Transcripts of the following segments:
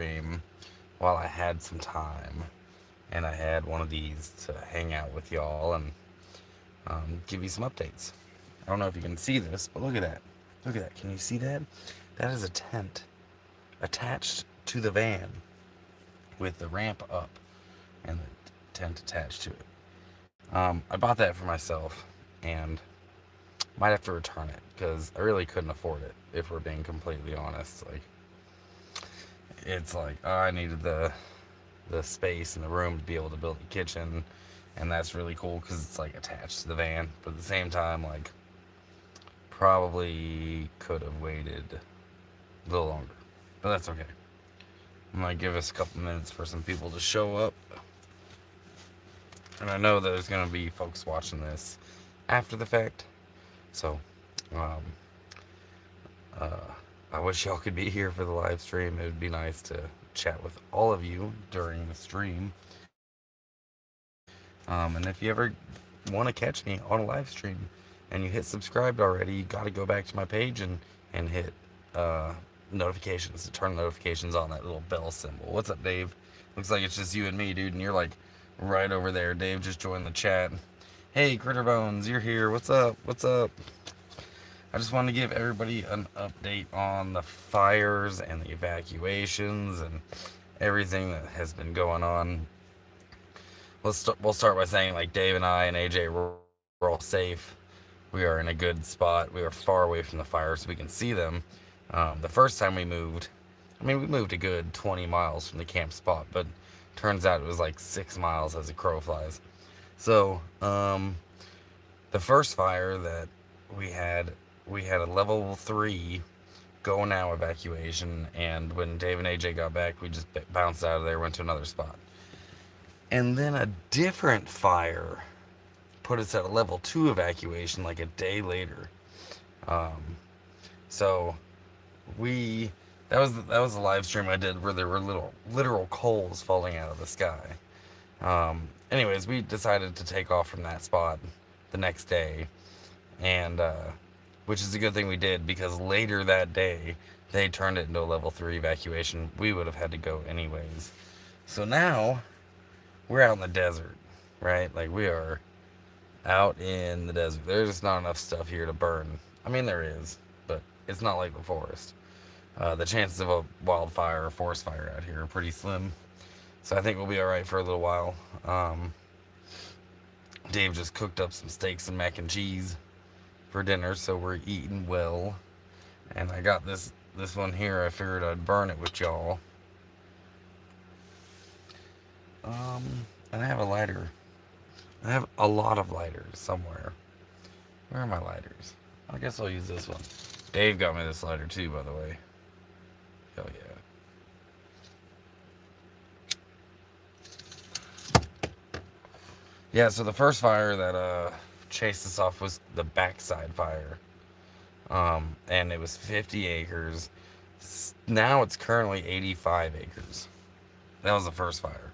stream while I had some time, and I had one of these to hang out with y'all and give you some updates. I don't know if you can see this, but look at that. Look at that. Can you see that? That is a tent attached to the van with the ramp up and the tent attached to it. I bought that for myself and might have to return it because I really couldn't afford it. If we're being completely honest, like it's like I needed the space and the room to be able to build a kitchen, and that's really cool because it's like attached to the van. But at the same time, like probably could have waited a little longer, but that's okay. I'm gonna give us a couple minutes for some people to show up, and I know there's gonna be folks watching this after the fact, so um, uh, I wish y'all could be here for the live stream. It would be nice to chat with all of you during the stream. And if you ever want to catch me on a live stream and you hit subscribed already, you got to go back to my page and hit uh, notifications to turn notifications on, that little bell symbol. What's up, Dave? Looks like it's just you and me, dude, and you're like right over there. Dave just joined the chat. Hey, Critter Bones, you're here. What's up? What's up? I just wanted to give everybody an update on the fires and the evacuations and everything that has been going on. We'll start by saying, like, Dave and I and AJ, we're all safe. We are in a good spot. We are far away from the fire so we can see them. The first time we moved, I mean, we moved a good 20 miles from the camp spot, but turns out it was like 6 miles as a crow flies. So, the first fire that we had, we had a level 3 go now evacuation, and when Dave and AJ got back, we just bounced out of there, went to another spot. And then a different fire put us at a level 2 evacuation like a day later. Um, so we that was a live stream I did where there were little literal coals falling out of the sky. Anyways, we decided to take off from that spot the next day, and which is a good thing we did because later that day they turned it into a level 3 evacuation. We would have had to go anyways. So now we're out in the desert, right? Like, we are out in the desert. There's just not enough stuff here to burn. I mean, there is, but it's not like the forest. The chances of a wildfire or forest fire out here are pretty slim. So I think we'll be alright for a little while. Dave just cooked up some steaks and mac and cheese for dinner, so we're eating well. And I got this one here. I figured I'd burn it with y'all. And I have a lighter. I have a lot of lighters somewhere. Where are my lighters? I guess I'll use this one. Dave got me this lighter too, by the way. Hell yeah. Yeah, so the first fire that chased us off was the backside fire. And it was 50 acres. Now it's currently 85 acres. That was the first fire.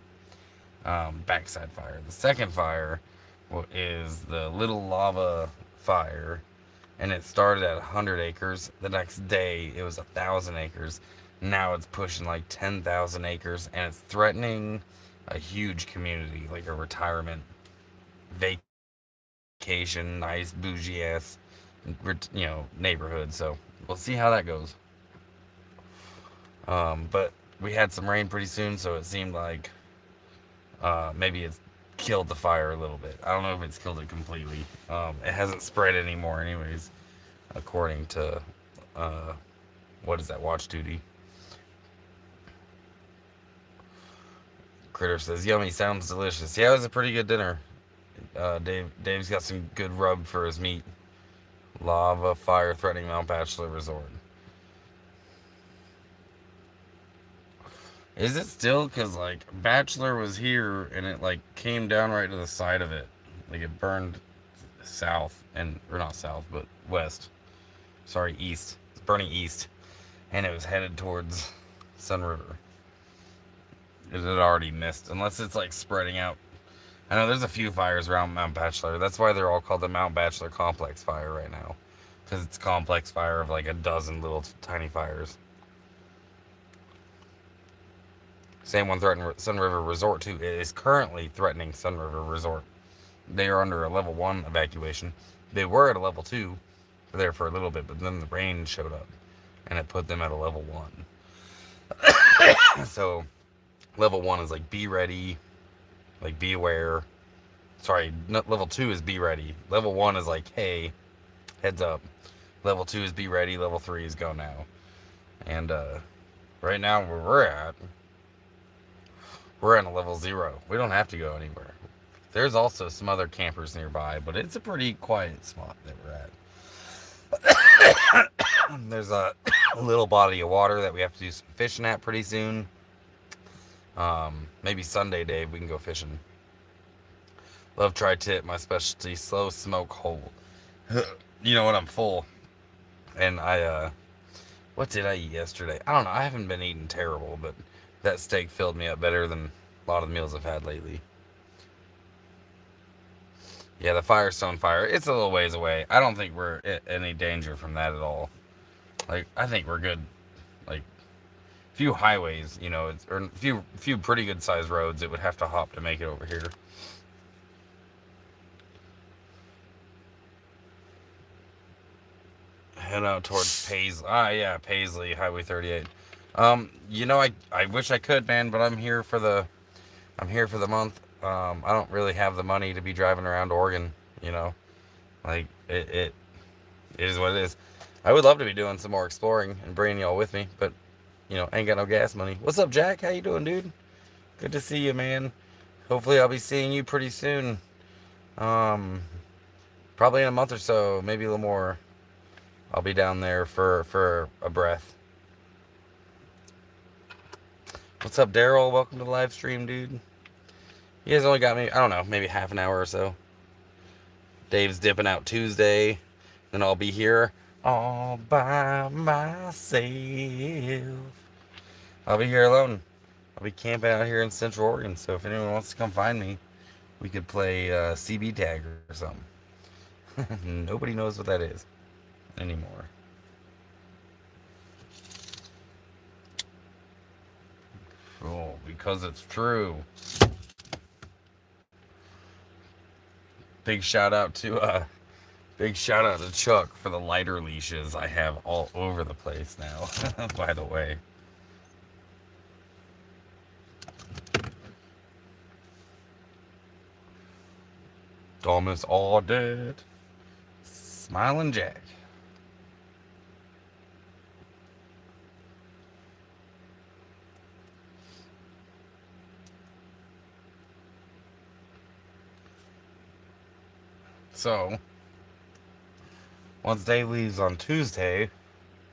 Backside fire. The second fire is the Little Lava Fire, and it started at 100 acres. The next day, it was 1,000 acres. Now it's pushing like 10,000 acres, and it's threatening a huge community, like a retirement vacation, nice bougie ass, neighborhood. So we'll see how that goes. But we had some rain pretty soon, so it seemed like maybe it's killed the fire a little bit. I don't know if it's killed it completely. It hasn't spread anymore anyways, according to what is that, Watch Duty. Critter says, yummy, sounds delicious. Yeah, it was a pretty good dinner. Dave's got some good rub for his meat. Lava fire threatening Mount Bachelor Resort. Is it still? Because, like, Bachelor was here, and it, like, came down right to the side of it. Like, it burned south, or not south, but west. Sorry, east. It's burning east. And it was headed towards Sun River. It had already missed, unless it's, like, spreading out. I know there's a few fires around Mount Bachelor. That's why they're all called the Mount Bachelor Complex Fire right now. Because it's a complex fire of, like, a dozen little tiny fires. Same one threatened Sun River Resort too. It is currently threatening Sun River Resort. They are under a level 1 evacuation. They were at a level 2 there for a little bit, but then the rain showed up and it put them at a level 1. So level 1 is like be ready, like be aware. Sorry, level 2 is be ready. Level 1 is like, hey, heads up. Level 2 is be ready. Level 3 is go now. And right now where we're in a level 0. We don't have to go anywhere. There's also some other campers nearby, but it's a pretty quiet spot that we're at. There's a little body of water that we have to do some fishing at pretty soon. Maybe Sunday, Dave, we can go fishing. Love tri-tip, my specialty, slow smoke hole. You know what, I'm full. And what did I eat yesterday? I don't know, I haven't been eating terrible, but that steak filled me up better than a lot of the meals I've had lately. Yeah, the Firestone fire, it's a little ways away. I don't think we're in any danger from that at all. Like, I think we're good. Like, few highways, you know, or a few pretty good sized roads it would have to hop to make it over here. Head out towards Paisley. Yeah, Paisley, Highway 38. You know, I wish I could, man, but I'm here for the month. I don't really have the money to be driving around Oregon, you know. Like, it is what it is. I would love to be doing some more exploring and bringing y'all with me, but, you know, I ain't got no gas money. What's up, Jack? How you doing, dude? Good to see you, man. Hopefully I'll be seeing you pretty soon. Probably in a month or so, maybe a little more. I'll be down there for a breath. What's up, Daryl? Welcome to the live stream, dude. You guys only got me, I don't know, maybe half an hour or so. Dave's dipping out Tuesday. Then I'll be here all by myself. I'll be here alone. I'll be camping out here in Central Oregon. So if anyone wants to come find me, we could play CB tag or something. Nobody knows what that is anymore. Oh, because it's true. Big shout out to Chuck for the lighter leashes I have all over the place now. By the way. Thomas all dead. Smiling Jack. So, once Dave leaves on Tuesday,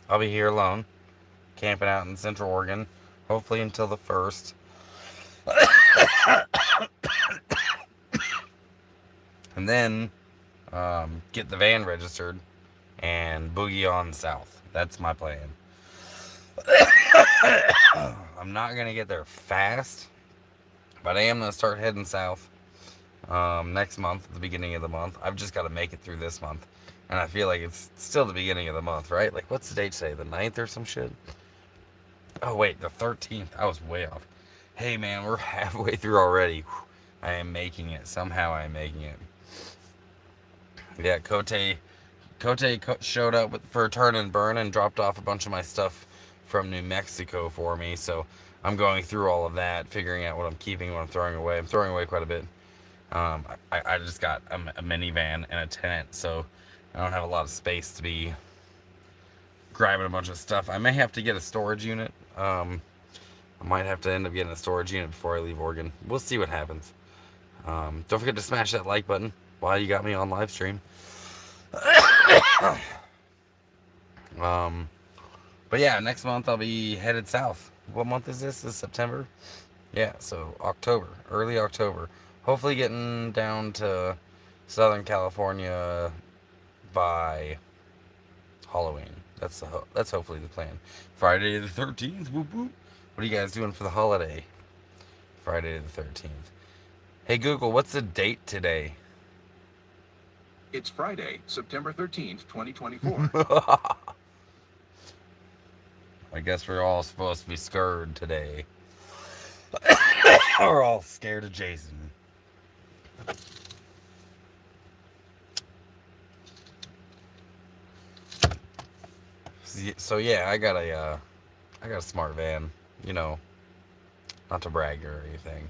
I'll be here alone, camping out in Central Oregon, hopefully until the 1st. And then, get the van registered and boogie on south. That's my plan. I'm not going to get there fast, but I am going to start heading south next month, at the beginning of the month. I've just got to make it through this month. And I feel like it's still the beginning of the month, right? Like, what's the date today? The 9th or some shit? Oh, wait, the 13th. I was way off. Hey, man, we're halfway through already. Whew. I am making it. Somehow I am making it. Yeah, Cote showed up for a turn and burn and dropped off a bunch of my stuff from New Mexico for me. So I'm going through all of that, figuring out what I'm keeping, what I'm throwing away. I'm throwing away quite a bit. I just got a minivan and a tent, so I don't have a lot of space to be grabbing a bunch of stuff. I may have to get a storage unit. I might have to end up getting a storage unit before I leave Oregon. We'll see what happens. Don't forget to smash that like button while you got me on live stream. But yeah, next month I'll be headed south. What month is this? This is September? Yeah, so October, early October. Hopefully getting down to Southern California by Halloween. That's hopefully the plan. Friday the 13th. Whoop whoop. What are you guys doing for the holiday? Friday the 13th. Hey Google, what's the date today? It's Friday, September 13th, 2024. I guess we're all supposed to be scared today. are all scared of Jason. So yeah, I got a smart van. You know, not to brag or anything,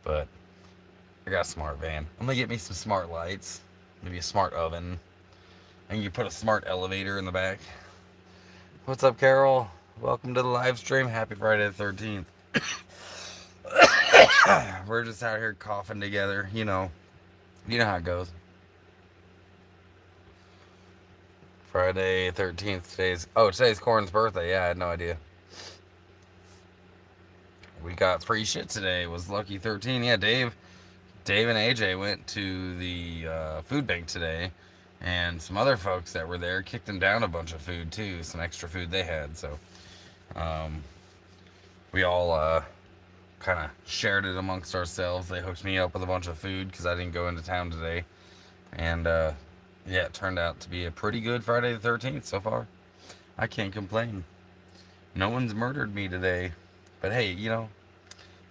but I got a smart van. I'm gonna get me some smart lights, maybe a smart oven, and you put a smart elevator in the back. What's up, Carol? Welcome to the live stream. Happy Friday the 13th. We're just out here coughing together. You know how it goes. Friday 13th. Today's Corin's birthday. Yeah, I had no idea. We got free shit today. It was lucky 13. Yeah, Dave and AJ went to the food bank today, and some other folks that were there kicked them down a bunch of food too, some extra food they had. So um, we all kind of shared it amongst ourselves. They hooked me up with a bunch of food because I didn't go into town today, and yeah, it turned out to be a pretty good Friday the 13th so far. I can't complain. No one's murdered me today, but hey,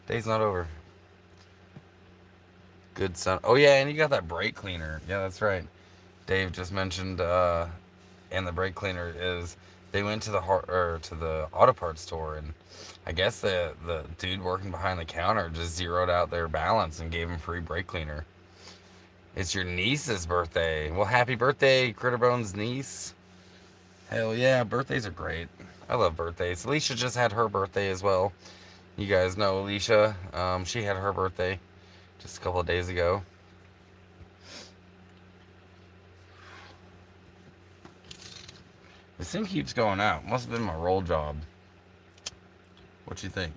day's not over. Good son. Oh yeah, and you got that brake cleaner. Yeah, that's right. Dave just mentioned, and the brake cleaner is they went to the auto parts store, and I guess the dude working behind the counter just zeroed out their balance and gave him free brake cleaner. It's your niece's birthday. Well, happy birthday, Critterbone's niece. Hell yeah, birthdays are great. I love birthdays. Alicia just had her birthday as well. You guys know Alicia. She had her birthday just a couple of days ago. This thing keeps going out. Must have been my roll job. What you think?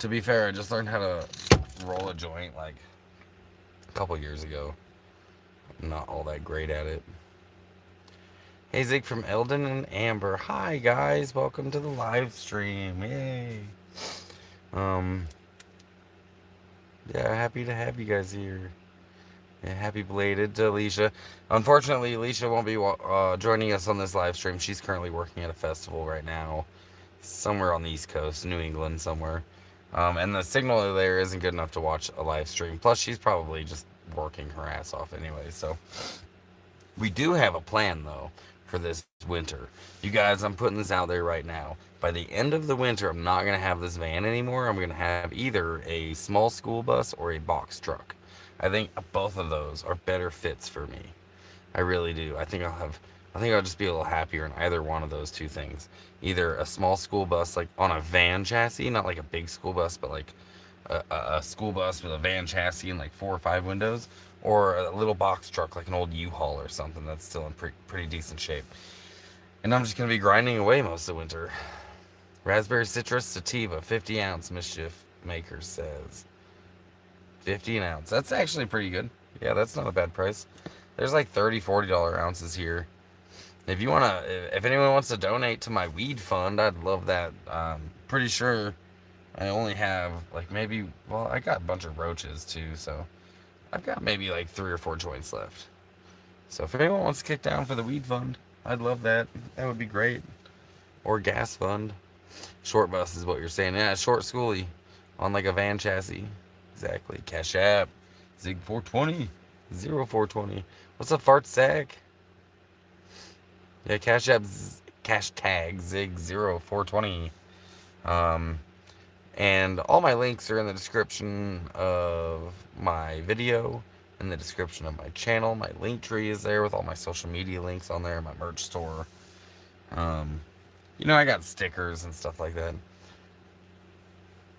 To be fair, I just learned how to roll a joint like a couple years ago. I'm not all that great at it. Hey Zig from Eldon and Amber. Hi guys, welcome to the live stream. Yay. Yeah, happy to have you guys here. Yeah, happy belated to Alicia. Unfortunately, Alicia won't be joining us on this live stream. She's currently working at a festival right now, somewhere on the East Coast, New England somewhere. And the signal there isn't good enough to watch a live stream. Plus, she's probably just working her ass off anyway. So, we do have a plan though for this winter. You guys, I'm putting this out there right now. By the end of the winter, I'm not going to have this van anymore. I'm going to have either a small school bus or a box truck. I think both of those are better fits for me. I really do. I think I'll just be a little happier in either one of those two things. Either a small school bus, like on a van chassis, not like a big school bus, but like a school bus with a van chassis and like 4 or 5 windows, or a little box truck like an old U-Haul or something that's still in pretty decent shape. And I'm just going to be grinding away most of the winter. Raspberry citrus sativa, 50 ounce, Mischief Maker says. 50 an ounce. That's actually pretty good. Yeah, that's not a bad price. There's like $30-$40 ounces here. If anyone wants to donate to my weed fund, I'd love that. Pretty sure I only have I got a bunch of roaches too, so I've got maybe like 3 or 4 joints left. So if anyone wants to kick down for the weed fund, I'd love that. That would be great. Or gas fund. Short bus is what you're saying. Yeah, short schoolie on like a van chassis. Exactly. Cashapp. Zig 420. 0420. What's up, Fart Sack? Yeah, Cashapp cash tag Zig 0420. And all my links are in the description of my video, in the description of my channel. My link tree is there with all my social media links on there, my merch store. I got stickers and stuff like that.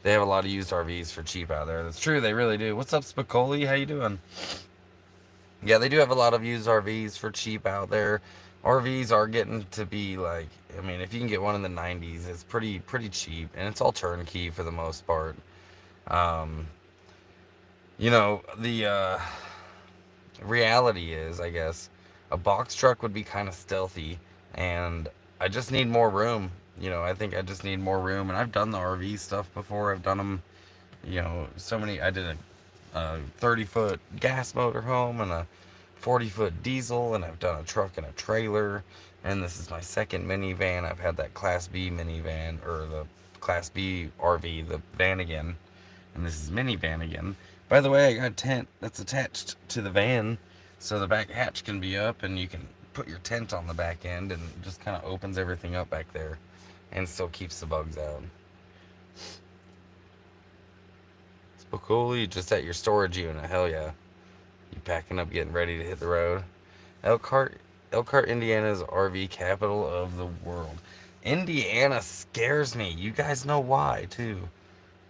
They have a lot of used RVs for cheap out there. That's true, they really do. What's up, Spicoli? How you doing? Yeah, they do have a lot of used RVs for cheap out there. RVs are getting to be like, if you can get one in the 90s, it's pretty cheap, and it's all turnkey for the most part. The reality is, I guess, a box truck would be kind of stealthy, and I just need more room. I think I just need more room, and I've done the RV stuff before. I've done them, I did a 30-foot gas motor home and a 40-foot diesel, and I've done a truck and a trailer, and this is my second minivan. I've had that Class B minivan, or the Class B RV, the van again, and this is minivan again. By the way, I got a tent that's attached to the van, so the back hatch can be up, and you can put your tent on the back end, and it just kind of opens everything up back there, and still keeps the bugs out. Spokoli just at your storage unit. Hell yeah! You packing up, getting ready to hit the road. Elkhart, Indiana's RV capital of the world. Indiana scares me. You guys know why too.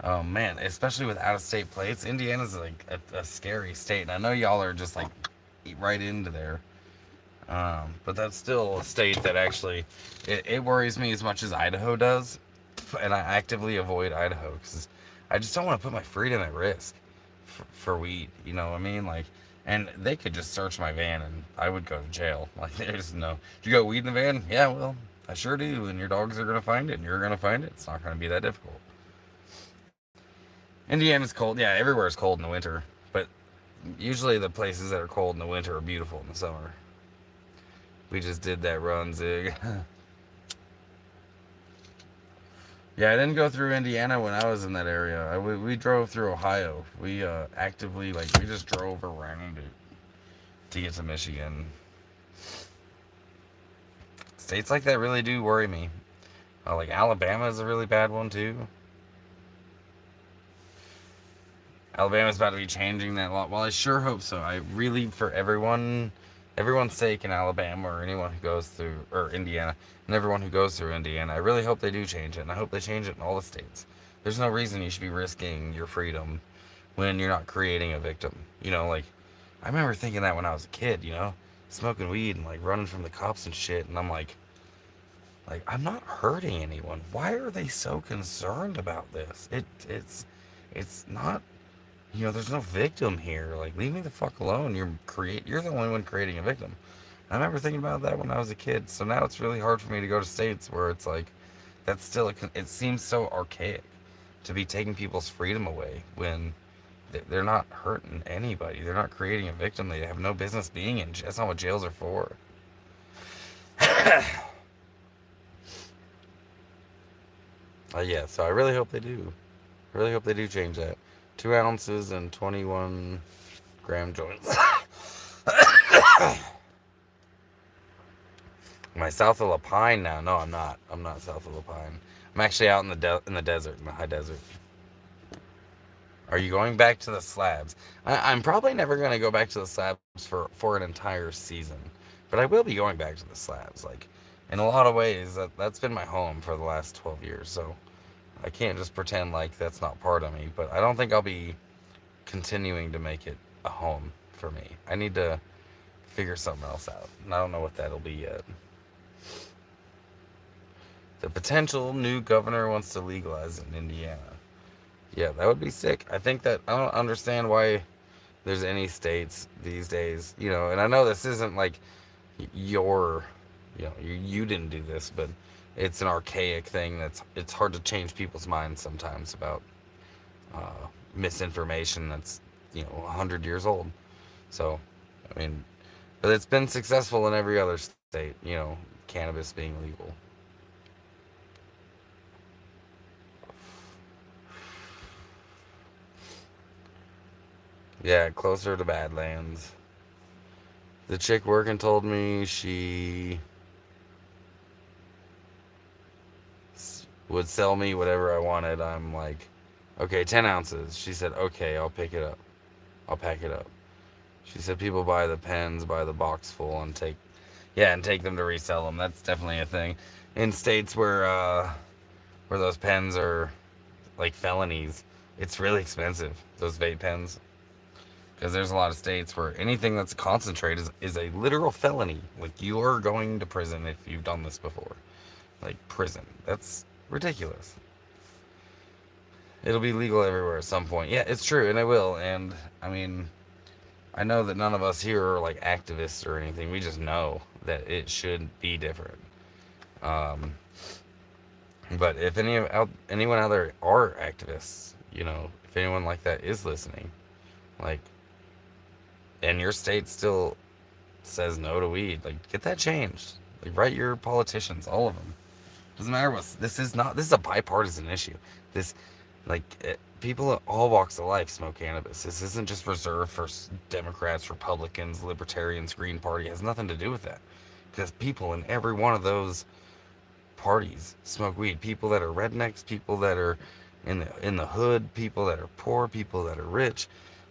Oh man, especially with out-of-state plates, Indiana's like a scary state, and I know y'all are just like right into there. But that's still a state that actually it worries me as much as Idaho does, and I actively avoid Idaho because I just don't want to put my freedom at risk for weed. You know what I mean? Like, and they could just search my van and I would go to jail. Like, there's no. Do you got weed in the van? Yeah, well, I sure do, and your dogs are gonna find it, and you're gonna find it. It's not gonna be that difficult. Indiana's cold. Yeah, everywhere is cold in the winter, but usually the places that are cold in the winter are beautiful in the summer. We just did that run, Zig. Yeah, I didn't go through Indiana when I was in that area. We drove through Ohio. We actively, like, we just drove around it to get to Michigan. States like that really do worry me. Like, Alabama is a really bad one, too. Alabama's about to be changing that law. Well, I sure hope so. I really, for everyone's sake in Alabama or anyone who goes through, or Indiana, and everyone who goes through Indiana, I really hope they do change it, and I hope they change it in all the states. There's no reason you should be risking your freedom when you're not creating a victim. You know, like, I remember thinking that when I was a kid, you know, smoking weed and, like, running from the cops and shit, and I'm like, I'm not hurting anyone. Why are they so concerned about this? It's not. You know, there's no victim here. Like, leave me the fuck alone. You're the only one creating a victim. I remember thinking about that when I was a kid. So now it's really hard for me to go to states where it's like, that's still it seems so archaic to be taking people's freedom away when they're not hurting anybody. They're not creating a victim. They have no business being in. That's not what jails are for. Yeah, so I really hope they do. I really hope they do change that. 2 ounces and 21-gram joints. Am I south of La Pine now? No, I'm not. I'm not south of La Pine. I'm actually out in the desert, in the high desert. Are you going back to the slabs? I'm probably never going to go back to the slabs for an entire season. But I will be going back to the slabs. Like, in a lot of ways, that's been my home for the last 12 years. So I can't just pretend like that's not part of me. But I don't think I'll be continuing to make it a home for me. I need to figure something else out. And I don't know what that'll be yet. The potential new governor wants to legalize it in Indiana. Yeah, that would be sick. I think that I don't understand why there's any states these days, you know, and I know this isn't like your, you know, you didn't do this, but it's an archaic thing it's hard to change people's minds sometimes about misinformation that's, you know, 100 years old. So, I mean, but it's been successful in every other state, you know, cannabis being legal. Yeah, closer to Badlands. The chick working told me she would sell me whatever I wanted. I'm like, okay, 10 ounces. She said, okay, I'll pick it up. I'll pack it up. She said people buy the pens, buy the box full, and take them to resell them. That's definitely a thing. In states where those pens are like felonies, it's really expensive. Those vape pens. Because there's a lot of states where anything that's concentrate is a literal felony. Like, you're going to prison if you've done this before. Like, prison. That's ridiculous. It'll be legal everywhere at some point. Yeah, it's true, and it will. And, I mean, I know that none of us here are, like, activists or anything. We just know that it should be different. But if anyone out there are activists, you know, if anyone like that is listening, like, and your state still says no to weed, like, get that changed. Like, write your politicians, all of them. Doesn't matter what. This is not. This is a bipartisan issue. This, people at all walks of life smoke cannabis. This isn't just reserved for Democrats, Republicans, Libertarians, Green Party. It has nothing to do with that. Because people in every one of those parties smoke weed. People that are rednecks, people that are in the hood, people that are poor, people that are rich,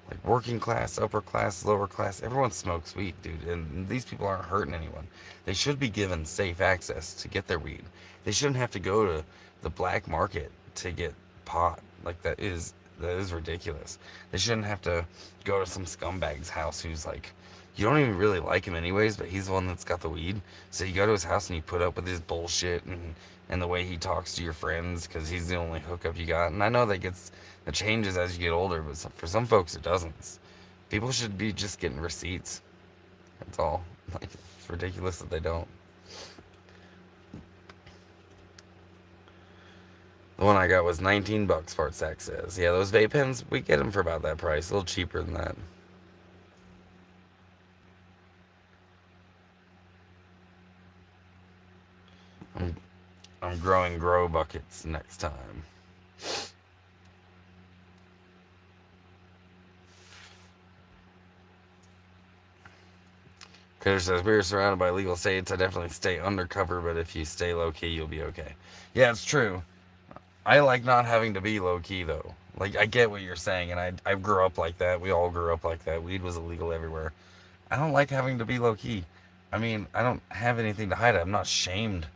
like working class, upper class, lower class. Everyone smokes weed, dude, and these people aren't hurting anyone. They should be given safe access to get their weed. They shouldn't have to go to the black market to get pot. Like that is ridiculous. They shouldn't have to go to some scumbag's house who's like, you don't even really like him anyways, but he's the one that's got the weed. So you go to his house and you put up with his bullshit and the way he talks to your friends because he's the only hookup you got. And I know that changes as you get older, but for some folks it doesn't. People should be just getting receipts. That's all. Like, it's ridiculous that they don't. The one I got was $19, Fartsack says. Yeah, those vape pens, we get them for about that price. A little cheaper than that. I'm growing grow buckets next time. Critter says, we are surrounded by legal states. I definitely stay undercover, but if you stay low key, you'll be okay. Yeah, it's true. I like not having to be low key though. Like, I get what you're saying, and I grew up like that. We all grew up like that. Weed was illegal everywhere. I don't like having to be low key. I mean, I don't have anything to hide. I'm not shamed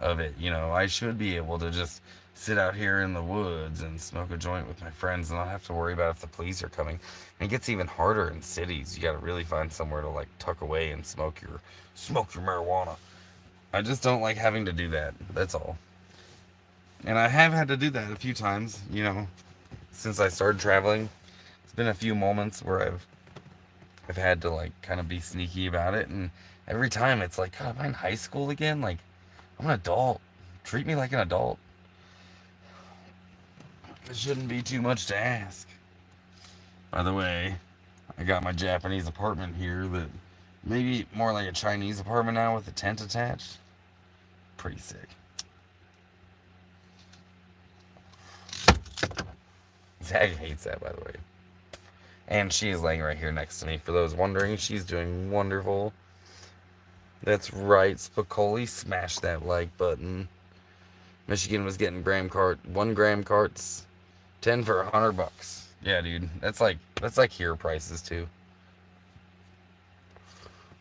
of it. I should be able to just sit out here in the woods and smoke a joint with my friends and not have to worry about if the police are coming. And it gets even harder in cities. You got to really find somewhere to like tuck away and smoke your marijuana. I just don't like having to do that. That's all. And I have had to do that a few times, since I started traveling. It's been a few moments where I've had to like kind of be sneaky about it, and every time it's like, God, am I in high school again? Like, I'm an adult. Treat me like an adult. It shouldn't be too much to ask. By the way, I got my Japanese apartment here that maybe more like a Chinese apartment now with a tent attached. Pretty sick. Zach hates that, by the way. And she is laying right here next to me. For those wondering, she's doing wonderful. That's right, Spicoli. Smash that like button. Michigan was getting 1 gram carts, 10 for $100. Yeah, dude. That's like here prices too.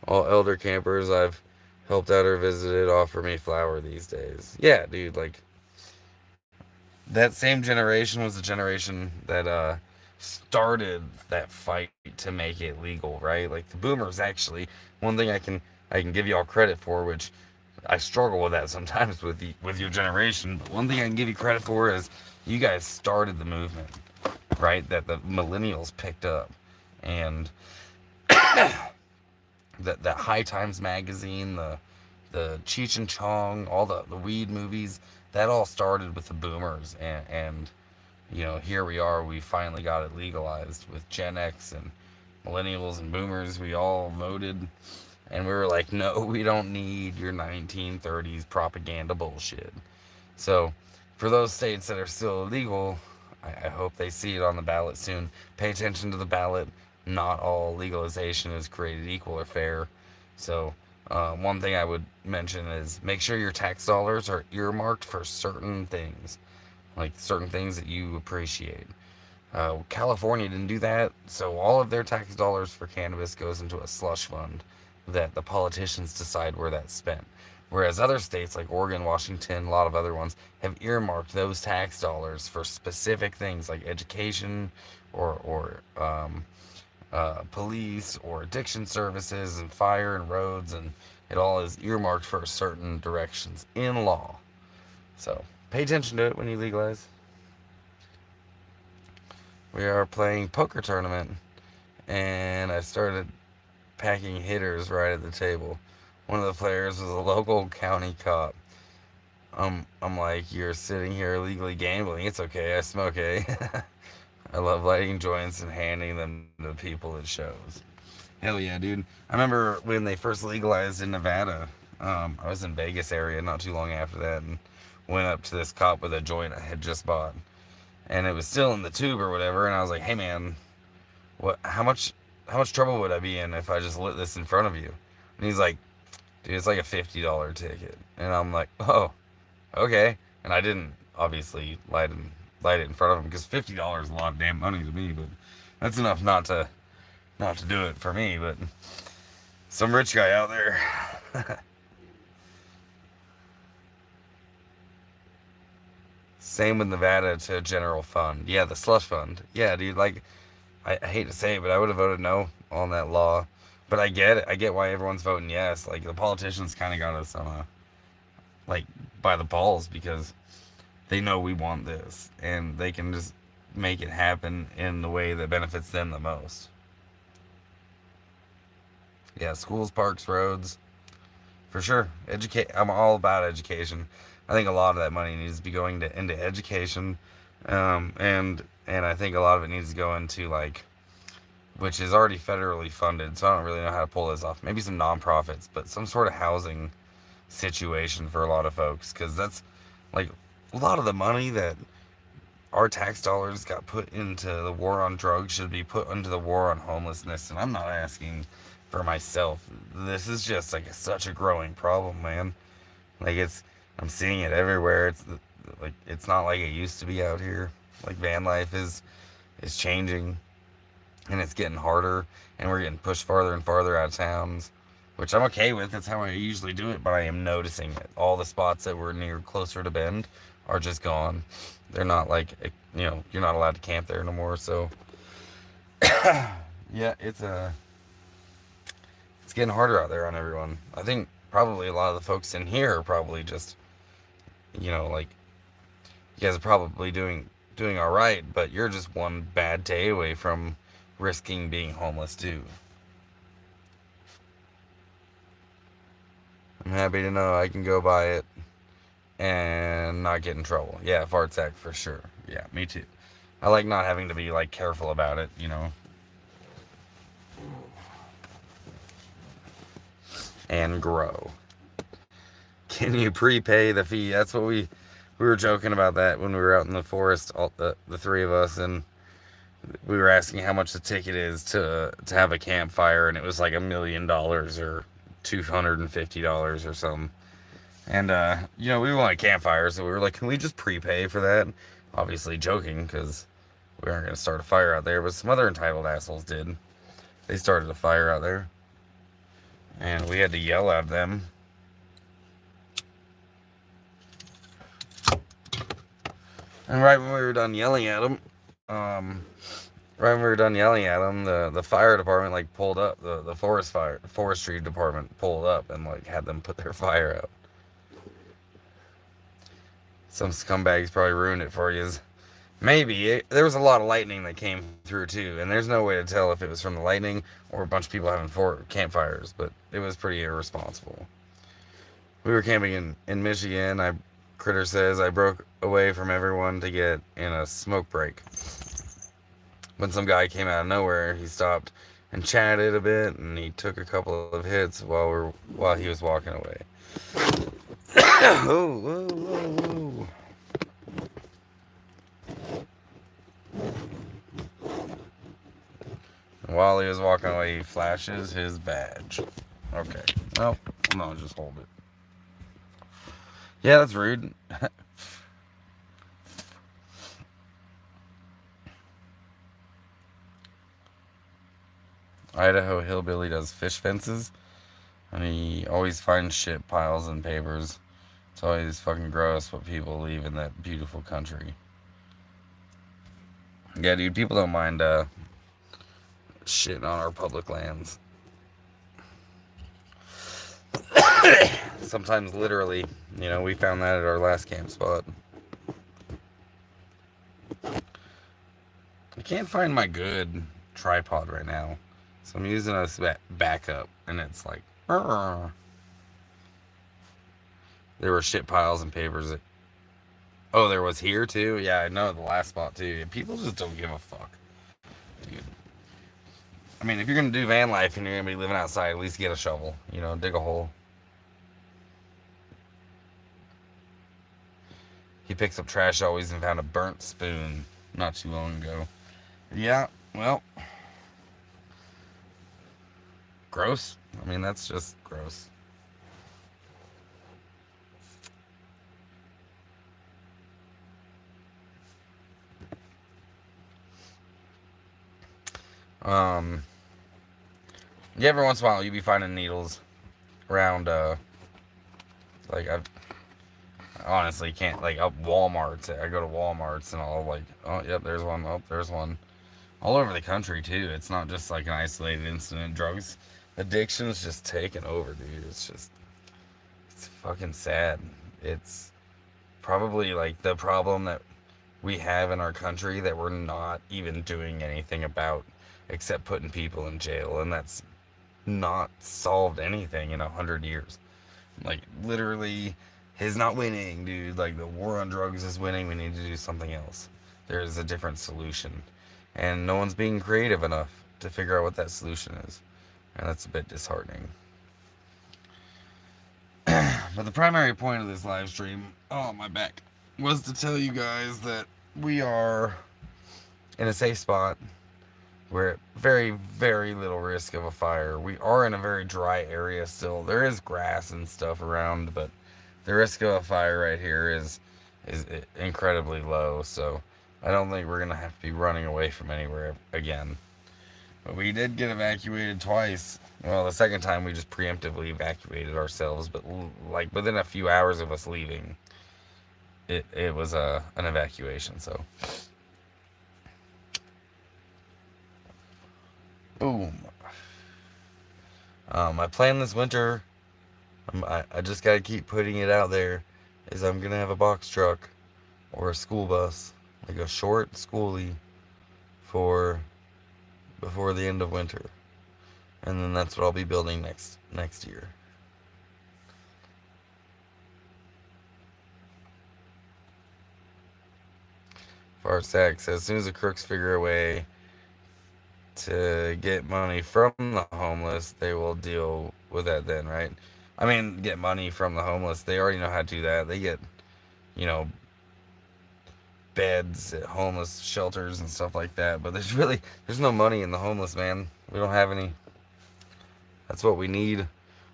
All elder campers I've helped out or visited offer me flour these days. Yeah, dude. Like, that same generation was the generation that started that fight to make it legal, right? Like, the boomers actually. One thing I can give y'all credit for, which I struggle with that sometimes with your generation, but one thing I can give you credit for is you guys started the movement, right? That the millennials picked up, and that High Times magazine, the Cheech and Chong, all the weed movies, that all started with the boomers, and here we are. We finally got it legalized with Gen X and millennials and boomers. We all voted. And we were like, no, we don't need your 1930s propaganda bullshit. So, for those states that are still illegal, I hope they see it on the ballot soon. Pay attention to the ballot. Not all legalization is created equal or fair. So, one thing I would mention is make sure your tax dollars are earmarked for certain things, like certain things that you appreciate. California didn't do that, so all of their tax dollars for cannabis goes into a slush fund that the politicians decide where that's spent. Whereas other states like Oregon, Washington, a lot of other ones have earmarked those tax dollars for specific things like education or police or addiction services and fire and roads, and it all is earmarked for certain directions in law. So pay attention to it when you legalize. We are playing poker tournament, and I started packing hitters right at the table. One of the players was a local county cop. I'm like, you're sitting here illegally gambling. It's okay, I smoke, eh? I love lighting joints and handing them to people at shows. Hell yeah, dude. I remember when they first legalized in Nevada. I was in Vegas area not too long after that, and went up to this cop with a joint I had just bought, and it was still in the tube or whatever. And I was like, "Hey man, what? How much trouble would I be in if I just lit this in front of you?" And he's like, "Dude, it's like a $50 ticket." And I'm like, "Oh, okay." And I didn't obviously light it in front of him because $50 is a lot of damn money to me, but that's enough not to do it for me. But some rich guy out there. Same with Nevada to general fund. Yeah, the slush fund. Yeah, dude, like, I hate to say it, but I would have voted no on that law. But I get it. I get why everyone's voting yes. Like, the politicians kind of got us on like, by the balls because they know we want this. And they can just make it happen in the way that benefits them the most. Yeah, schools, parks, roads. For sure. I'm all about education. I think a lot of that money needs to be going into education. And I think a lot of it needs to go into, like, which is already federally funded, so I don't really know how to pull this off. Maybe some nonprofits, but some sort of housing situation for a lot of folks, because that's like a lot of the money that our tax dollars got put into the war on drugs should be put into the war on homelessness. And I'm not asking for myself. This is just like such a growing problem, man. Like I'm seeing it everywhere. It's not like it used to be out here. Like van life is changing, and it's getting harder, and we're getting pushed farther and farther out of towns, which I'm okay with. That's how I usually do it, but I am noticing it. All the spots that were near closer to Bend are just gone. They're not like, you're not allowed to camp there no more. So yeah, it's getting harder out there on everyone. I think probably a lot of the folks in here are probably just, like, you guys are probably doing all right, but you're just one bad day away from risking being homeless too. I'm happy to know I can go buy it and not get in trouble. Yeah, fart sack for sure. Yeah, me too. I like not having to be like careful about it, and grow. Can you prepay the fee? That's what we were joking about that when we were out in the forest, all the three of us, and we were asking how much the ticket is to have a campfire, and it was like $1 million or $250 or something. And we want a campfire, so we were like, can we just prepay for that? Obviously joking, because we aren't going to start a fire out there, but some other entitled assholes did. They started a fire out there, and we had to yell at them. And right when we were done yelling at them, the fire department like pulled up. The forestry department pulled up and like had them put their fire out. Some scumbags probably ruined it for you. Maybe. There was a lot of lightning that came through too, and there's no way to tell if it was from the lightning or a bunch of people having campfires, but it was pretty irresponsible. We were camping in Michigan. Critter says I broke away from everyone to get in a smoke break. When some guy came out of nowhere, he stopped and chatted a bit, and he took a couple of hits while he was walking away. Oh, whoa, whoa, whoa. And while he was walking away, he flashes his badge. Okay. Well, no, just hold it. Yeah, that's rude. Idaho hillbilly does fish fences, and he always finds shit piles and papers. It's always fucking gross what people leave in that beautiful country. Yeah, dude, people don't mind shitting on our public lands. Sometimes literally, we found that at our last camp spot. I can't find my good tripod right now, so I'm using a backup, and it's like, there were shit piles and papers. Oh, there was here too? Yeah, I know, the last spot too. People just don't give a fuck, dude. I mean, if you're gonna do van life and you're gonna be living outside, at least get a shovel, dig a hole. He picks up trash always and found a burnt spoon not too long ago. Yeah, well, gross. I mean, that's just gross. Um, yeah, every once in a while you be finding needles around. Like I honestly can't like up Walmart's. I go to Walmart's and I'll like, oh yep, there's one. Oh, there's one. All over the country too. It's not just like an isolated incident. Drugs addiction's just taking over, dude. It's fucking sad. It's probably like the problem that we have in our country that we're not even doing anything about except putting people in jail, and that's not solved anything in 100 years. Like literally, he's not winning, dude. Like the war on drugs is winning. We need to do something else. There is a different solution, and no one's being creative enough to figure out what that solution is, and that's a bit disheartening. But the primary point of this live stream, oh my back, was to tell you guys that we are in a safe spot. We're at very, very little risk of a fire. We are in a very dry area still. There is grass and stuff around, but the risk of a fire right here is incredibly low. So I don't think we're gonna have to be running away from anywhere again. But we did get evacuated twice. Well, the second time we just preemptively evacuated ourselves, but like within a few hours of us leaving, it was an evacuation. So boom. My plan this winter, I just gotta keep putting it out there, is I'm gonna have a box truck or a school bus, like a short schoolie, for before the end of winter, and then that's what I'll be building next year. Fart Sack says, as soon as the crooks figure a way to get money from the homeless, they will deal with that then, right? I mean, get money from the homeless. They already know how to do that. They get, you know, beds at homeless shelters and stuff like that. But there's no money in the homeless, man. We don't have any. That's what we need.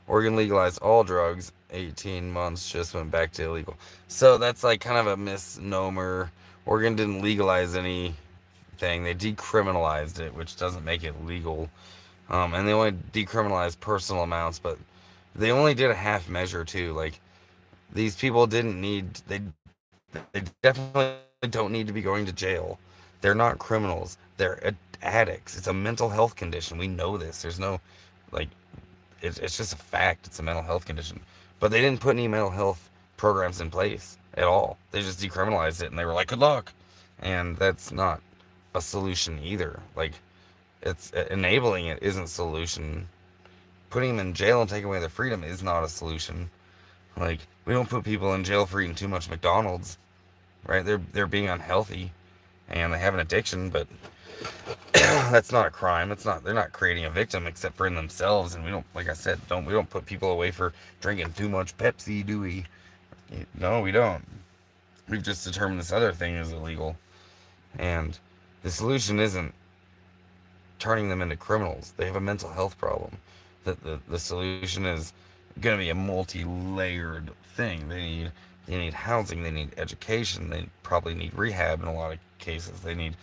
Oregon legalized all drugs. 18 months just went back to illegal. So that's like kind of a misnomer. Oregon didn't legalize anything. They decriminalized it, which doesn't make it legal. And they only decriminalized personal amounts, but they only did a half measure too. Like these people didn't need they definitely don't need to be going to jail. They're not criminals. They're addicts. It's a mental health condition. We know this. There's no like it's just a fact. It's a mental health condition. But they didn't put any mental health programs in place at all. They just decriminalized it and they were like, good luck. And that's not a solution either. Like it's enabling it isn't a solution. Putting them in jail and taking away their freedom is not a solution. Like we don't put people in jail for eating too much McDonald's, right? They're being unhealthy and they have an addiction, but that's not a crime. They're not creating a victim except for in themselves. And we don't, like I said, we don't put people away for drinking too much Pepsi, do we? No, we don't. We've just determined this other thing is illegal. And the solution isn't turning them into criminals. They have a mental health problem. The solution is going to be a multi-layered thing. They need housing. They need education. They probably need rehab in a lot of cases. They need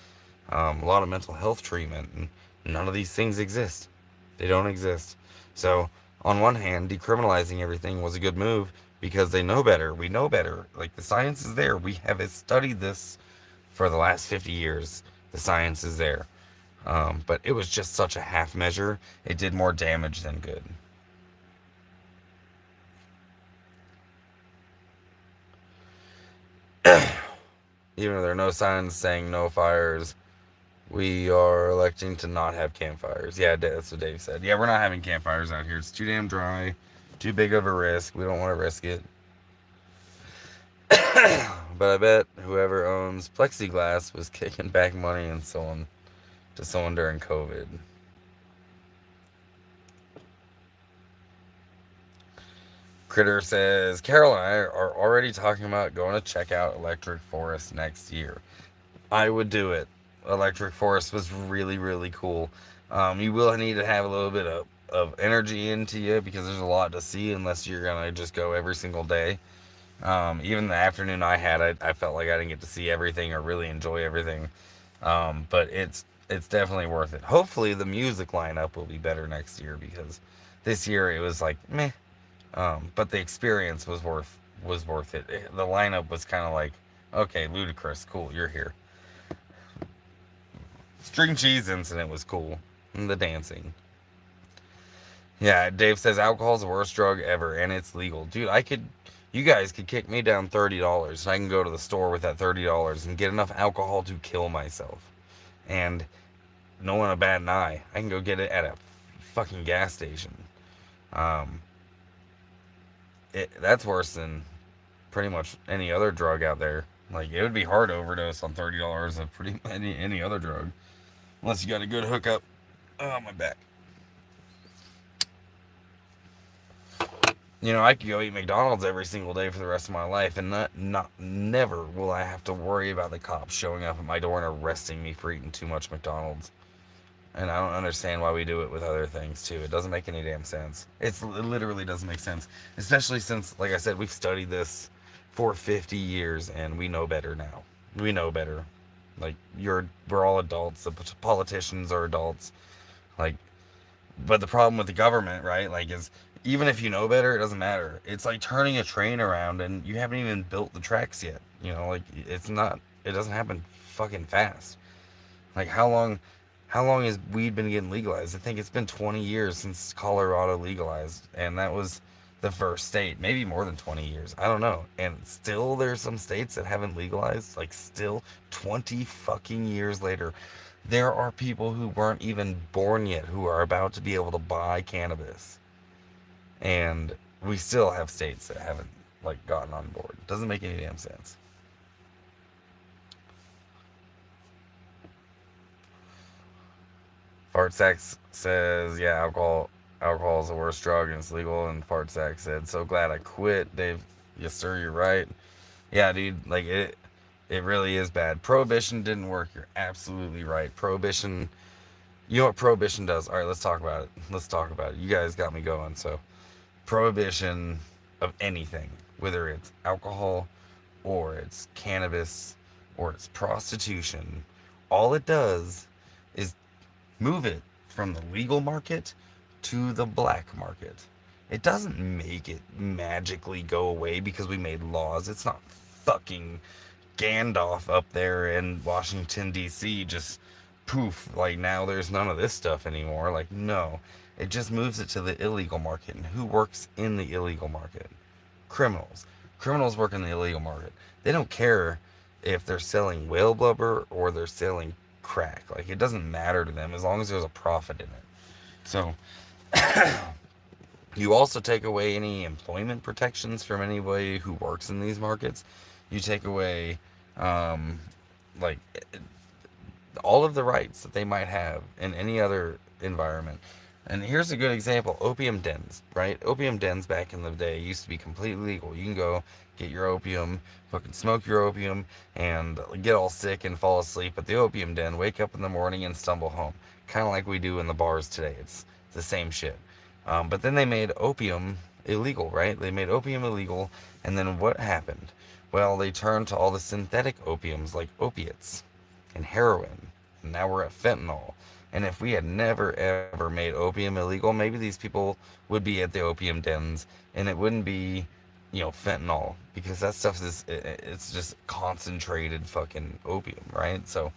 a lot of mental health treatment. And none of these things exist. They don't exist. So on one hand, decriminalizing everything was a good move because they know better. We know better. Like the science is there. We have studied this for the last 50 years. The science is there. But it was just such a half measure. It did more damage than good. Even though there are no signs saying no fires, we are electing to not have campfires. Yeah, that's what Dave said. Yeah, we're not having campfires out here. It's too damn dry, too big of a risk. We don't want to risk it. But I bet whoever owns plexiglass was kicking back money and someone during COVID. Critter says, Carol and I are already talking about going to check out Electric Forest next year. I would do it. Electric Forest was really, really cool. You will need to have a little bit of energy into you because there's a lot to see unless you're going to just go every single day. Even the afternoon I had, I felt like I didn't get to see everything or really enjoy everything. But it's definitely worth it. Hopefully the music lineup will be better next year because this year it was like meh. But the experience was worth it. The lineup was kind of like, okay, ludicrous, cool, you're here. String cheese incident was cool, and the dancing. Yeah, Dave says alcohol's the worst drug ever, and it's legal, dude. You guys could kick me down $30, and I can go to the store with that $30 and get enough alcohol to kill myself. And no one a bat an eye. I can go get it at a fucking gas station. Um, that's worse than pretty much any other drug out there. Like, it would be hard to overdose on $30 of pretty any other drug, unless you got a good hookup. Oh, my back. I could go eat McDonald's every single day for the rest of my life, and never will I have to worry about the cops showing up at my door and arresting me for eating too much McDonald's. And I don't understand why we do it with other things too. It doesn't make any damn sense. It literally doesn't make sense, especially since, like I said, we've studied this for 50 years, and we know better now. We know better. Like, we're all adults. The politicians are adults. Like, but the problem with the government, right? Like, is even if you know better, it doesn't matter. It's like turning a train around, and you haven't even built the tracks yet. Like, it doesn't happen fucking fast. Like, how long has weed been getting legalized? I think it's been 20 years since Colorado legalized, and that was the first state. Maybe more than 20 years. I don't know. And still there's some states that haven't legalized. Like, still 20 fucking years later, there are people who weren't even born yet who are about to be able to buy cannabis. And we still have states that haven't, like, gotten on board. Doesn't make any damn sense. Fart Sax says, yeah, alcohol is the worst drug and it's legal. And Fart Sax said, so glad I quit. Dave, yes sir, you're right. Yeah, dude, like, it really is bad. Prohibition didn't work. You're absolutely right. Prohibition, you know what Prohibition does? All right, let's talk about it. You guys got me going. So, Prohibition of anything, whether it's alcohol or it's cannabis or it's prostitution, all it does is move it from the legal market to the black market. It doesn't make it magically go away because we made laws. It's not fucking Gandalf up there in Washington, D.C. just poof, like, now there's none of this stuff anymore. Like, no. It just moves it to the illegal market. And who works in the illegal market? Criminals. Criminals work in the illegal market. They don't care if they're selling whale blubber or they're selling crack. Like, it doesn't matter to them as long as there's a profit in it. So you also take away any employment protections from anybody who works in these markets. You take away like all of the rights that they might have in any other environment. And here's a good example: opium dens, right? Opium dens back in the day used to be completely legal. You can go get your opium, fucking smoke your opium, and get all sick and fall asleep at the opium den, wake up in the morning and stumble home. Kind of like we do in the bars today. It's the same shit. But then they made opium illegal, right? They made opium illegal, and then what happened? Well, they turned to all the synthetic opiums like opiates and heroin, and now we're at fentanyl. And if we had never ever made opium illegal, maybe these people would be at the opium dens, and it wouldn't be, fentanyl, because that stuff it's just concentrated fucking opium, right? So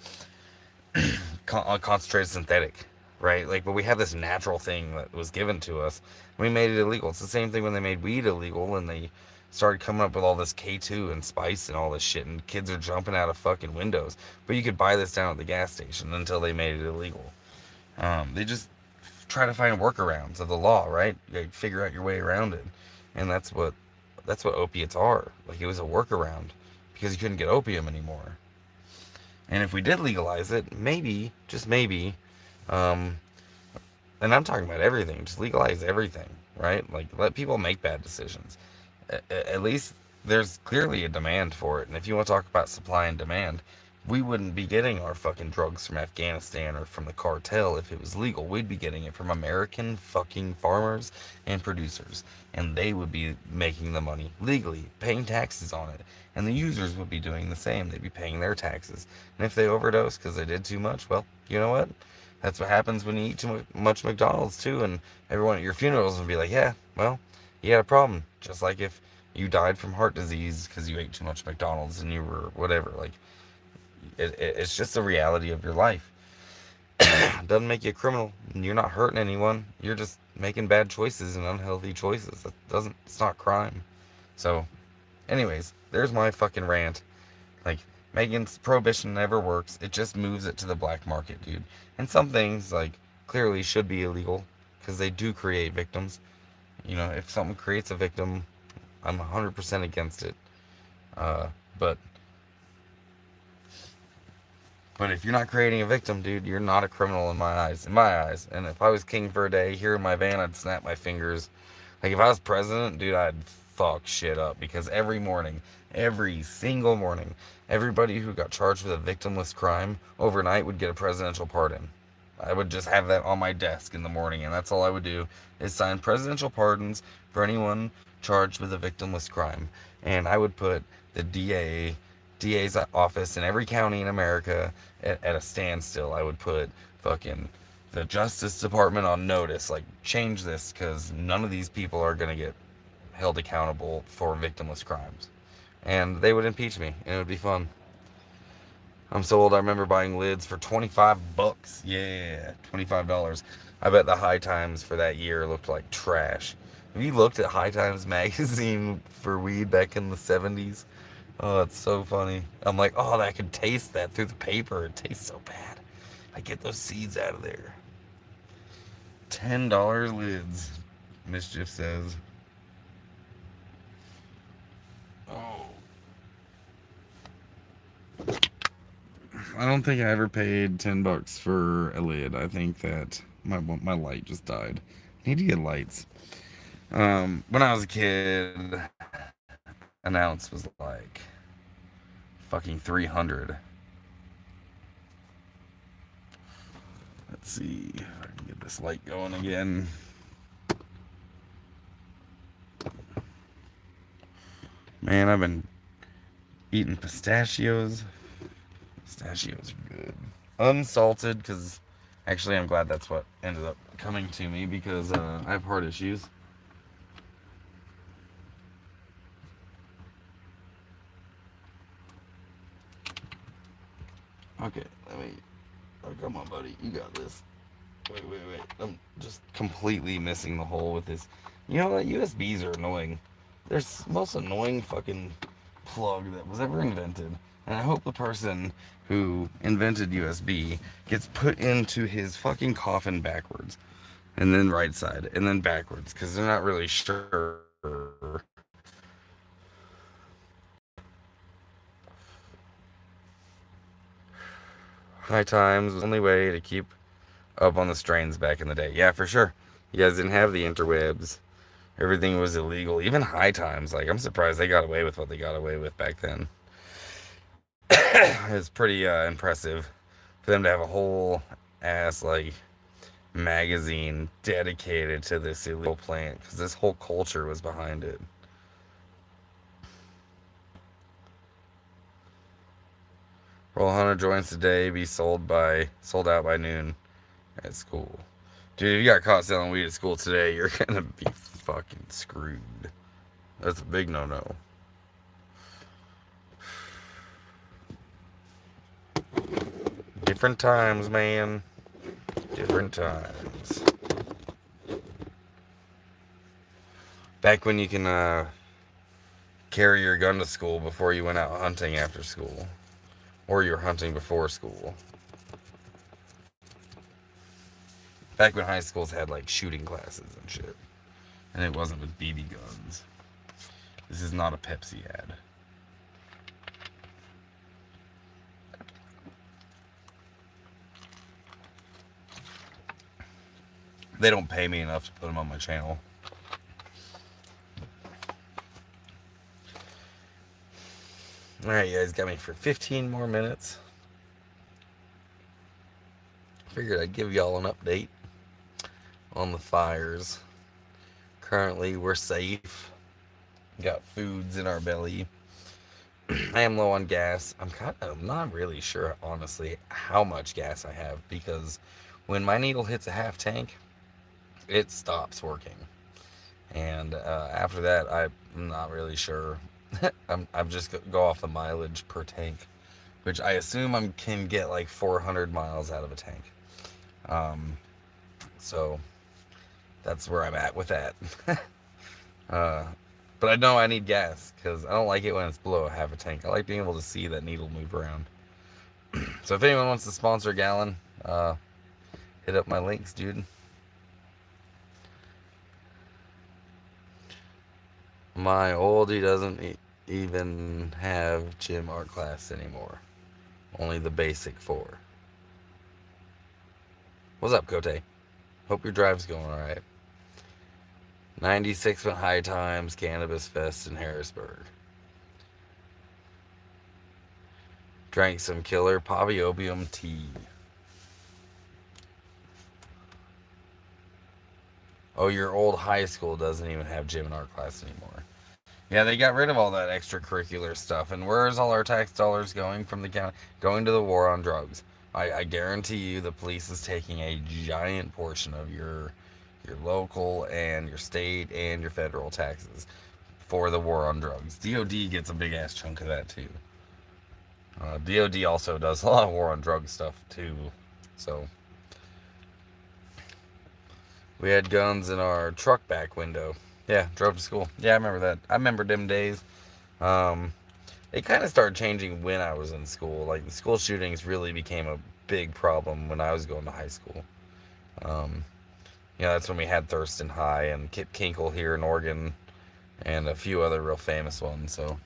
concentrated synthetic, right? Like, but we have this natural thing that was given to us. We made it illegal. It's the same thing when they made weed illegal and they started coming up with all this K2 and spice and all this shit, and kids are jumping out of fucking windows. But you could buy this down at the gas station until they made it illegal. They just try to find workarounds of the law, right? You figure out your way around it, and that's what opiates are. Like, it was a workaround because you couldn't get opium anymore. And if we did legalize it, maybe, just maybe, and I'm talking about everything, just legalize everything. right? Like, let people make bad decisions. At least there's clearly a demand for it. And if you want to talk about supply and demand, we wouldn't be getting our fucking drugs from Afghanistan or from the cartel if it was legal. We'd be getting it from American fucking farmers and producers. And they would be making the money legally, paying taxes on it. And the users would be doing the same. They'd be paying their taxes. And if they overdose because they did too much, well, you know what? That's what happens when you eat too much McDonald's, too. And everyone at your funerals would be like, yeah, well, you had a problem. Just like if you died from heart disease because you ate too much McDonald's and you were whatever. Like, it's just the reality of your life. It doesn't make you a criminal. You're not hurting anyone. You're just making bad choices and unhealthy choices. It's not crime. So, anyways, there's my fucking rant. Like, Megan's prohibition never works. It just moves it to the black market, dude. And some things, like, clearly should be illegal because they do create victims. You know, if something creates a victim, I'm 100% against it. Uh, but but if you're not creating a victim, dude, you're not a criminal in my eyes. In my eyes. And if I was king for a day here in my van, I'd snap my fingers. Like, if I was president, dude, I'd fuck shit up because every morning, every single morning, everybody who got charged with a victimless crime overnight would get a presidential pardon. I would just have that on my desk in the morning, and that's all I would do is sign presidential pardons for anyone charged with a victimless crime. And I would put the DA's office in every county in America at a standstill. I would put fucking the Justice Department on notice, like, change this because none of these people are going to get held accountable for victimless crimes. And they would impeach me, and it would be fun. I'm so old, I remember buying lids for 25 bucks. Yeah, $25. I bet the High Times for that year looked like trash. Have you looked at High Times magazine for weed back in the 70s? Oh, it's so funny. I'm like, oh, I could taste that through the paper. It tastes so bad. I get those seeds out of there. $10 lids, Mischief says. Oh. I don't think I ever paid $10 for a lid. I think that my light just died. I need to get lights. When I was a kid, an ounce was like fucking 300. Let's see if I can get this light going again. Man, I've been eating pistachios. Pistachios are good. Unsalted, because actually I'm glad that's what ended up coming to me because I have heart issues. Okay, oh, come on, buddy. You got this. Wait. I'm just completely missing the hole with this. You know what? USBs are annoying. They're the most annoying fucking plug that was ever invented. And I hope the person who invented USB gets put into his fucking coffin backwards. And then right side. And then backwards. Because they're not really sure. High Times was the only way to keep up on the strains back in the day. Yeah, for sure. You guys didn't have the interwebs. Everything was illegal. Even High Times. Like, I'm surprised they got away with what they got away with back then. It's pretty impressive for them to have a whole ass, like, magazine dedicated to this illegal plant. Because this whole culture was behind it. Roll 100 joints a day, be sold out by noon at school. Dude, if you got caught selling weed at school today, you're gonna be fucking screwed. That's a big no-no. Different times, man. Different times. Back when you can carry your gun to school before you went out hunting after school. Or you were hunting before school. Back when high schools had, like, shooting classes and shit. And it wasn't with BB guns. This is not a Pepsi ad. They don't pay me enough to put them on my channel. Alright, you guys got me for 15 more minutes. Figured I'd give y'all an update on the fires. Currently, we're safe. Got foods in our belly. I am low on gas. I'm not really sure, honestly, how much gas I have because when my needle hits a half tank, it stops working. And after that, I'm not really sure. I'm just go off the mileage per tank, which I assume I can get like 400 miles out of a tank. So that's where I'm at with that. uh, but I know I need gas because I don't like it when it's below a half a tank. I like being able to see that needle move around. So if anyone wants to sponsor a gallon, hit up my links, dude. My oldie doesn't even have gym art class anymore. Only the basic 4. What's up, Kote? Hope your drive's going alright. 96 went High Times Cannabis Fest in Harrisburg. Drank some killer poppy opium tea. Oh, your old high school doesn't even have gym and art class anymore. Yeah, they got rid of all that extracurricular stuff. And where's all our tax dollars going from the county? Going to the war on drugs. I guarantee you the police is taking a giant portion of your local and your state and your federal taxes for the war on drugs. DOD gets a big ass chunk of that too. DOD also does a lot of war on drugs stuff too. So we had guns in our truck back window. Yeah, drove to school. Yeah, I remember that. I remember them days. Um, it kind of started changing when I was in school. Like the school shootings really became a big problem when I was going to high school. Um, that's when we had Thurston High and Kip Kinkle here in Oregon, and a few other real famous ones. So.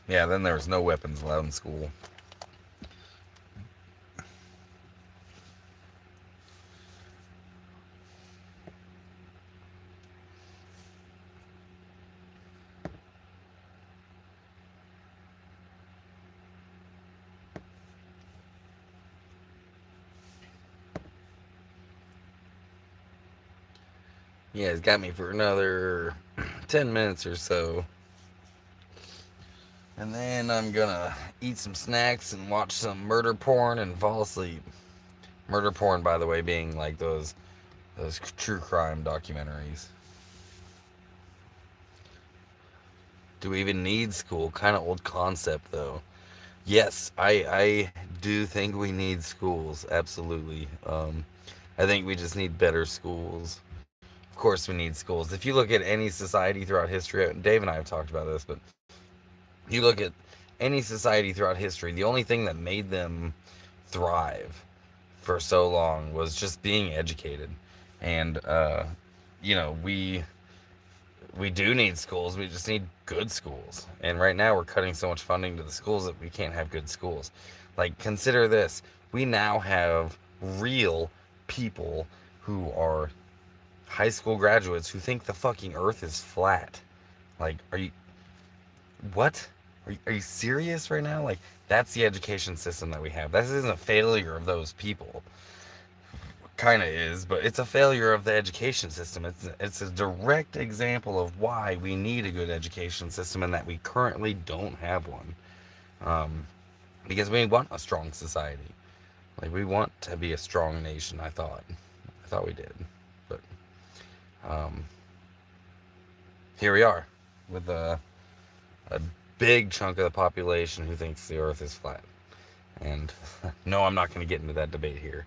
Yeah, then there was no weapons allowed in school. Yeah, it's got me for another 10 minutes or so. And then I'm gonna eat some snacks and watch some murder porn and fall asleep. Murder porn, by the way, being like those true crime documentaries. Do we even need school? Kind of old concept, though. Yes, I do think we need schools. Absolutely. I think we just need better schools. Of course, we need schools. If you look at any society throughout history, Dave and I have talked about this, but you look at any society throughout history, the only thing that made them thrive for so long was just being educated. And we do need schools. We just need good schools. And right now we're cutting so much funding to the schools that we can't have good schools. Like, consider this. We now have real people who are high school graduates who think the fucking earth is flat. Like, what? Are you serious right now? Like, that's the education system that we have. This isn't a failure of those people. Kind of is, but it's a failure of the education system. It's a direct example of why we need a good education system and that we currently don't have one. Because we want a strong society. Like, we want to be a strong nation, I thought we did. But here we are with a big chunk of the population who thinks the earth is flat. And no, I'm not going to get into that debate here.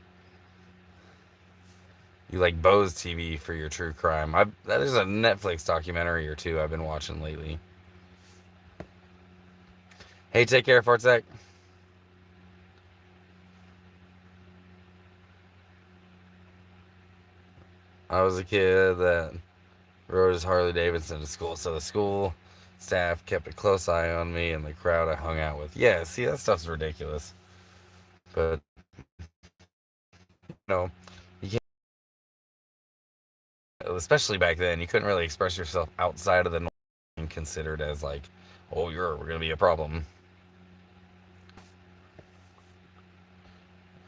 You like Bose TV for your true crime. That is a Netflix documentary or two I've been watching lately. Hey, take care, Fartzak. I was a kid that rode his Harley Davidson to school, so the school staff kept a close eye on me and the crowd I hung out with. Yeah, see, that stuff's ridiculous. But, you can't especially back then, you couldn't really express yourself outside of the norm and considered as like, oh, we're gonna be a problem.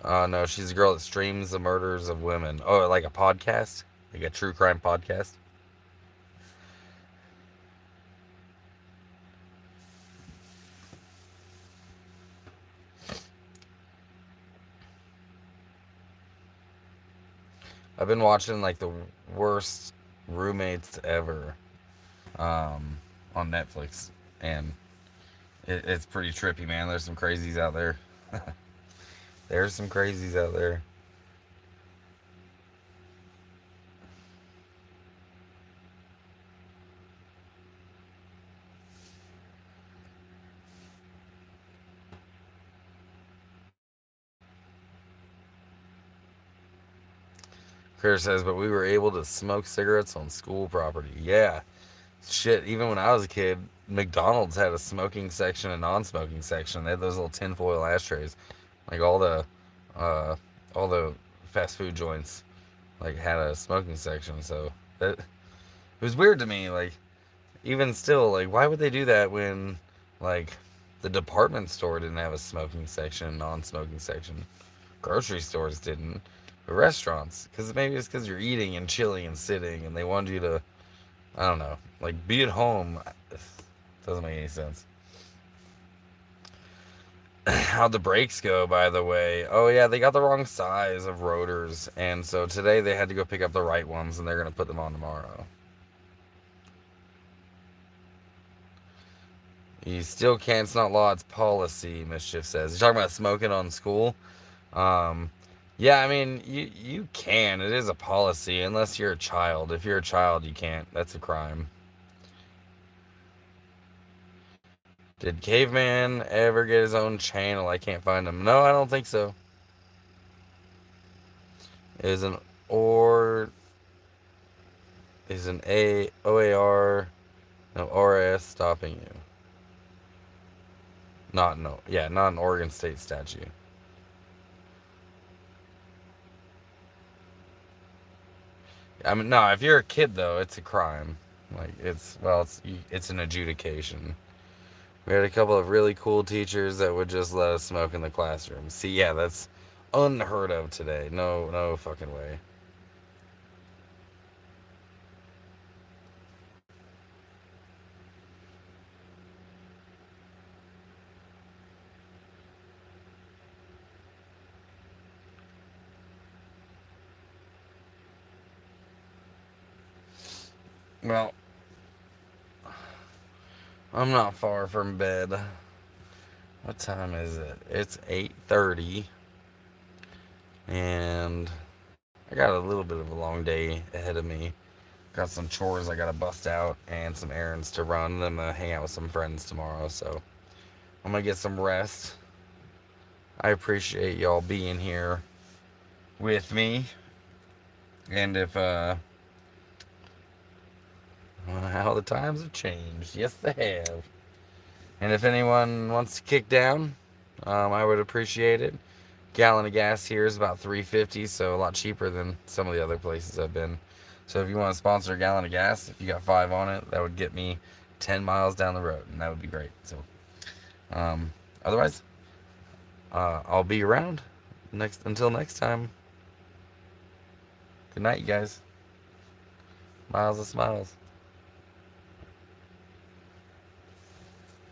No, she's a girl that streams the murders of women. Oh, like a podcast, like a true crime podcast. I've been watching like the worst roommates ever on Netflix, and it's pretty trippy, man. There's some crazies out there. There's some crazies out there. Chris says, but we were able to smoke cigarettes on school property. Yeah. Shit, even when I was a kid, McDonald's had a smoking section and non-smoking section. They had those little tinfoil ashtrays. Like uh, all the fast food joints, like had a smoking section. So it was weird to me. Like even still, like why would they do that when like the department store didn't have a smoking section, non-smoking section, grocery stores didn't, but restaurants, because maybe it's because you're eating and chilling and sitting, and they wanted you to, I don't know, like be at home. Doesn't make any sense. How'd the brakes go, by the way? Oh yeah, they got the wrong size of rotors, and so today they had to go pick up the right ones, and they're gonna put them on tomorrow. You still can't. It's not law. It's policy. Mischief says. You're talking about smoking on school. Um, yeah, I mean, you can. It is a policy unless you're a child. If you're a child, you can't. That's a crime. Did Caveman ever get his own channel? I can't find him. No, I don't think so. Is an or is an A OAR no RS stopping you? Not no yeah, not an Oregon State statute. I mean, no, if you're a kid though, it's a crime. Like it's an adjudication. We had a couple of really cool teachers that would just let us smoke in the classroom. See, yeah, that's unheard of today. No fucking way. Well, I'm not far from bed. What time is it? It's 8:30, and I got a little bit of a long day ahead of me. Got some chores I gotta bust out and some errands to run. Then I'm gonna hang out with some friends tomorrow, so I'm gonna get some rest. I appreciate y'all being here with me, and if how the times have changed, yes they have. And if anyone wants to kick down, I would appreciate it. Gallon of gas here is about $3.50, so a lot cheaper than some of the other places I've been. So if you want to sponsor a gallon of gas, if you got 5 on it, that would get me 10 miles down the road, and that would be great. So otherwise, I'll be around until next time. Good night, you guys. Miles of smiles.